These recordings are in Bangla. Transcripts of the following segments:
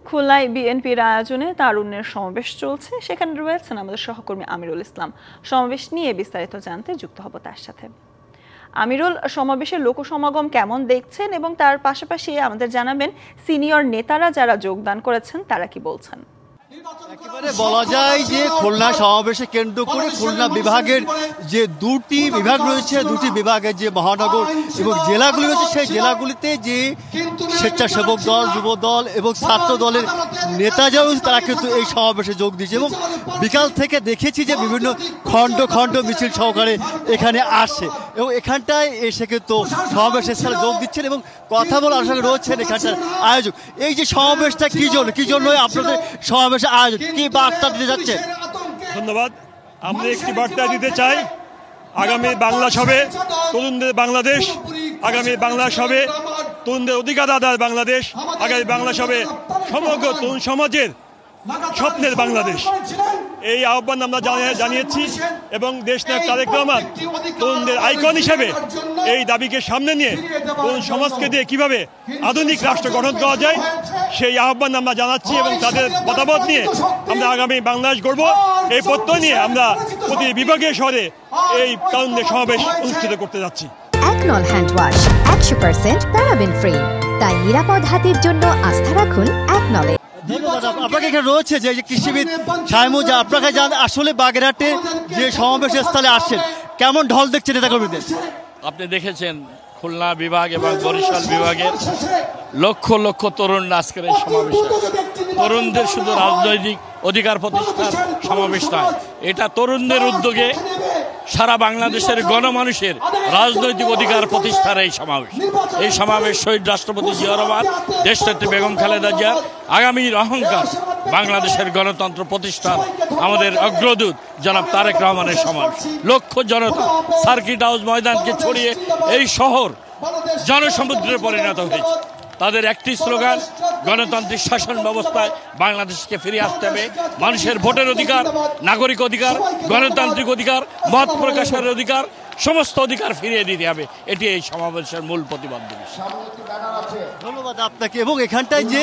খুলনায় বিএনপির আয়োজনে তারুণ্যের সমাবেশ চলছে, সেখানে রয়েছেন আমাদের সহকর্মী আমিরুল ইসলাম। সমাবেশ নিয়ে বিস্তারিত জানতে যুক্ত হব তার সাথে। আমিরুল, সমাবেশের লোকসমাগম কেমন দেখছেন এবং তার পাশাপাশি আমাদের জানাবেন সিনিয়র নেতারা যারা যোগদান করেছেন তারা কি বলছেন? একেবারে বলা যায় যে খুলনা সমাবেশে কেন্দ্র করে খুলনা বিভাগের যে দুটি বিভাগ রয়েছে, দুটি বিভাগের যে মহানগর এবং জেলাগুলি রয়েছে, সেই জেলাগুলিতে যে স্বেচ্ছাসেবক দল, যুব দল এবং ছাত্র দলের নেতা যারা রয়েছে তারা কিন্তু এই সমাবেশে যোগ দিয়েছে এবং বিকাল থেকে দেখেছি যে বিভিন্ন খণ্ড খণ্ড মিছিল সহকারে এখানে আসছে এবং এখানটায় এসে কিন্তু সমাবেশের স্থলে যোগ দিচ্ছেন এবং কথা বলার আশা রয়েছেন এখানটার আয়োজক। এই যে সমাবেশটা কি জন্য আপনাদের সমাবেশ আয়োজন, কি বার্তা দিতে যাচ্ছে? ধন্যবাদ। আমরা একটি বার্তা দিতে চাই, আগামী বাংলা সবে তরুণদের বাংলাদেশ, আগামী বাংলা সবে তরুণদের অধিকার আদায়ের বাংলাদেশ, আগামী বাংলা সবে সমগ্র তরুণ সমাজের স্বপ্নের বাংলাদেশ। এই আহ্বান আমরা জানিয়েছি এবং দেশনায়ক তারেক রহমান তরুণদের আইকন হিসেবে এই দাবিকে সামনে নিয়ে তরুণ সমাজকে দিয়ে কিভাবে আধুনিক রাষ্ট্র গঠন করা যায় সেই আহ্বান আমরা জানাচ্ছি এবং তাদের মতামত নিয়ে আমরা আগামী বাংলাদেশ গড়ব এই প্রত্যয় নিয়ে আমরা প্রতি বিভাগীয় শহরে এই তরুণদের সমাবেশ অনুষ্ঠিত করতে যাচ্ছি। একনল হ্যান্ড ওয়াশ 100% প্যারাবেন ফ্রি, তাই নিরাপদ হাতের জন্য আস্থা রাখুন একনলে। ধন্যবাদ। আপনাকে এখানে রয়েছে যে কৃষিবিদ সাইমুজা, আপনাকে জানেন আসলে বাগেরহাটে যে সমাবেশের স্থলে আসছেন, কেমন ঢল দেখছেন নেতাকর্মীদের? আপনি দেখেছেন খুলনা বিভাগ এবং বরিশাল বিভাগের লক্ষ লক্ষ তরুণ আজকের এই সমাবেশে। তরুণদের শুধু রাজনৈতিক অধিকার প্রতিষ্ঠার সমাবেশ নয়, এটা তরুণদের উদ্যোগে সারা বাংলাদেশের গণমানুষের রাজনৈতিক অধিকার প্রতিষ্ঠার এই সমাবেশ। এই সমাবেশ শহীদ রাষ্ট্রপতি জিয়াউর রহমান, দেশনেত্রী বেগম খালেদা জিয়ার আগামীর অহংকার বাংলাদেশের গণতন্ত্র প্রতিষ্ঠার আমাদের অগ্রদূত জনাব তারেক রহমানের সমাবেশ। লক্ষ জনতা সার্কিট হাউস ময়দানকে ছড়িয়ে এই শহর জনসমুদ্রে পরিণত হয়েছে। তাদের একটি স্লোগান, গণতান্ত্রিক শাসন ব্যবস্থায় বাংলাদেশকে ফিরে আসতে হবে, মানুষের ভোটের অধিকার, নাগরিক অধিকার, গণতান্ত্রিক অধিকার, মত প্রকাশের অধিকার, সমস্ত অধিকার ফিরিয়ে দিতে হবে। এটি এই সমাবেশের মূল প্রতিপাদ্য বিষয়। ধন্যবাদ আপনাকে। এবং এখানটায় যে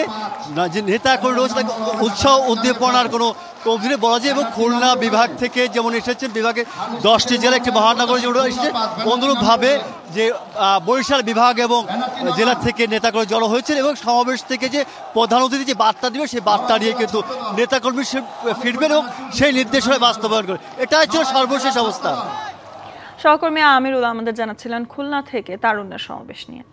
নেতা করে রয়েছে উৎসাহ উদ্দীপনার কোনো কমজোরি বলা যায় এবং খুলনা বিভাগ থেকে যেমন এসেছেন, বিভাগের 10টি জেলা, একটি মহানগর যেমন এসেছে, অনুরূপভাবে যে বরিশাল বিভাগ এবং জেলা থেকে নেতা করে জড়ো হয়েছেন এবং সমাবেশ থেকে যে প্রধান অতিথি যে বার্তা দিবে সেই বার্তা নিয়ে কিন্তু নেতাকর্মী ফিরবেন এবং সেই নির্দেশনা বাস্তবায়ন করে। এটাই ছিল সর্বশেষ অবস্থা। সহকর্মী আমিরুল আমাদের জানাচ্ছিলেন খুলনা থেকে তারুণ্যের সমাবেশ নিয়ে।